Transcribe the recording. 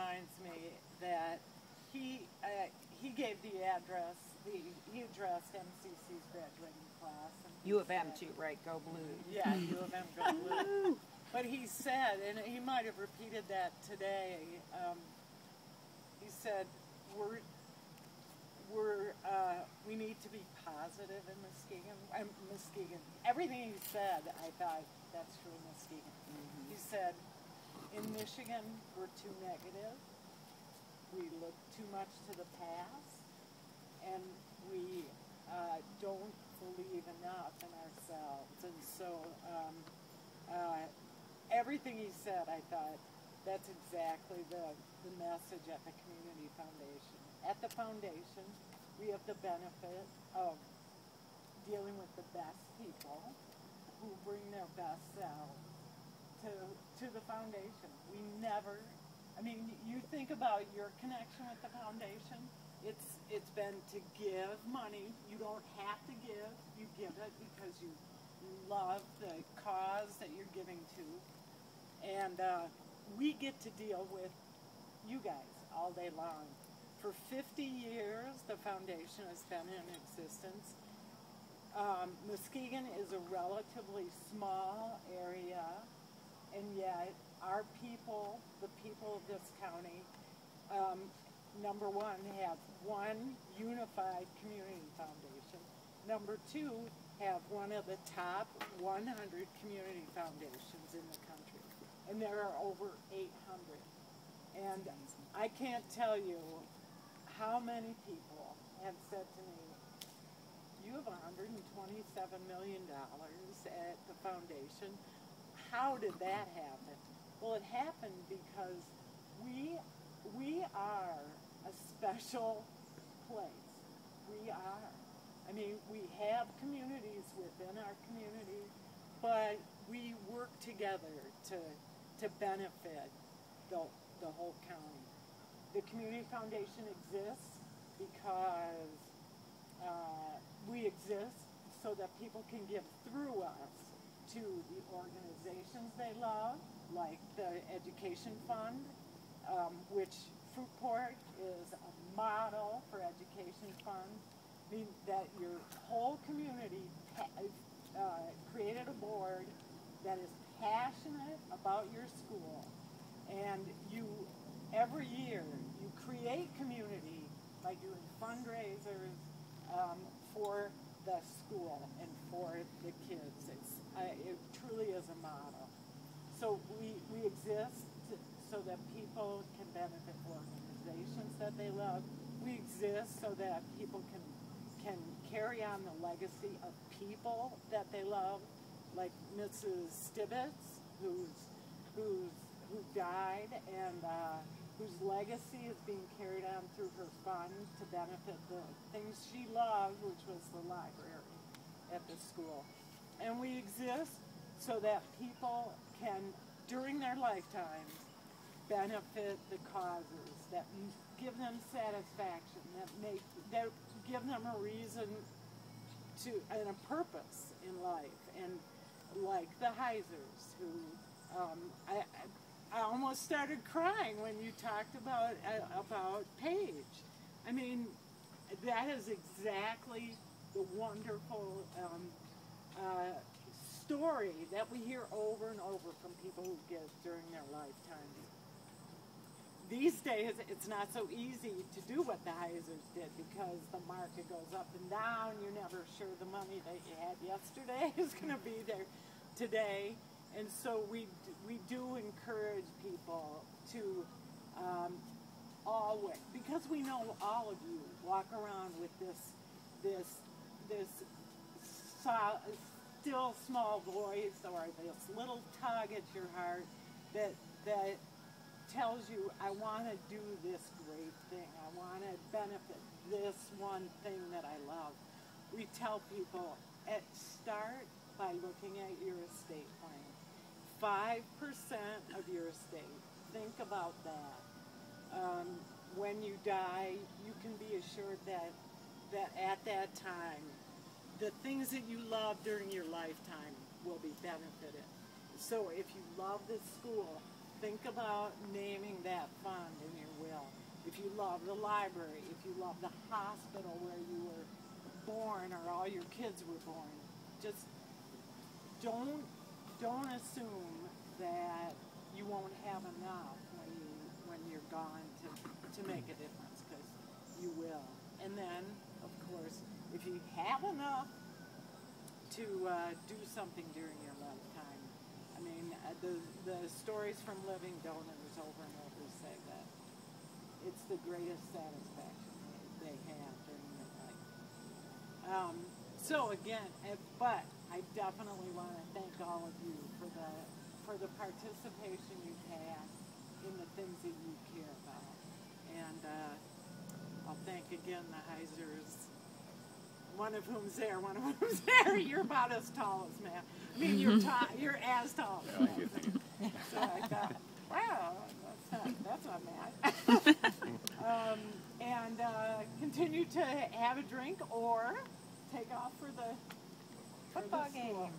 reminds me that he gave the address. He addressed MCC's graduating class. And U of M too, right? Go Blue. Yeah, U of M, go Blue. But he said, and he might have repeated that today. He said, we need to be positive in Muskegon. Everything he said, I thought, that's true in Muskegon. Mm-hmm. He said, in Michigan, we're too negative. We look too much to the past, and we don't believe enough in ourselves. And so everything he said, I thought, that's exactly the message at the Community Foundation. At the foundation, we have the benefit of dealing with the best people who bring their best selves to the foundation. We never, I mean, you think about your connection with the foundation, it's been to give money. You don't have to give. You give it because you love the cause that you're giving to. And we get to deal with you guys all day long. For 50 years, the foundation has been in existence. Muskegon is a relatively small area, and yet our people, the people of this county, number one, have one unified community foundation. Number two, have one of the top 100 community foundations in the country. And there are over 800. And I can't tell you how many people have said to me, you have $127 million at the foundation. How did that happen? Well, it happened because we are a special place. We are. I mean, we have communities within our community, but we work together to benefit the whole county. The Community Foundation exists because we exist so that people can give through us to the organizations they love, like the Education Fund, which Fruitport is a model for education funds. I mean, that your whole community created a board that is passionate about your school, and you every year you create community by doing fundraisers for the school and for the kids. It truly is a model. So we exist so that people can benefit organizations that they love. We exist so that people can carry on the legacy of people that they love, like Mrs. Stibbets, who died and whose legacy is being carried on through her fund to benefit the things she loved, which was the library at the school. And we exist so that people can, during their lifetimes, benefit the causes that give them satisfaction, that give them a reason to, and a purpose in life. And like the Heisers, who I almost started crying when you talked about Paige. I mean, that is exactly the wonderful story that we hear over and over from people who give during their lifetime. These days, it's not so easy to do what the Heisers did because the market goes up and down. You're never sure the money that you had yesterday is going to be there today. And so we do encourage people to always, because we know all of you walk around with this still small voice or this little tug at your heart that tells you, I want to do this great thing. I want to benefit this one thing that I love. We tell people, start by looking at your estate plan. 5% of your estate. Think about that. When you die, you can be assured that at that time, the things that you love during your lifetime will be benefited. So if you love this school, think about naming that fund in love the library, if you love the hospital where you were born or all your kids were born, just don't assume that you won't have enough when you're gone to make a difference, because you will. And then, of course, if you have enough to do something during your lifetime, I mean, the stories from living donors over and over say that it's the greatest satisfaction they have during their life. So again, but I definitely want to thank all of you for the participation you've had in the things that you care about. And I'll thank again the Heisers, one of whom's there, one of whom's there. You're about as tall as Matt. I mean, you're as tall as Matt. So I thought, wow, that's not Matt. And continue to have a drink or take off for the football game.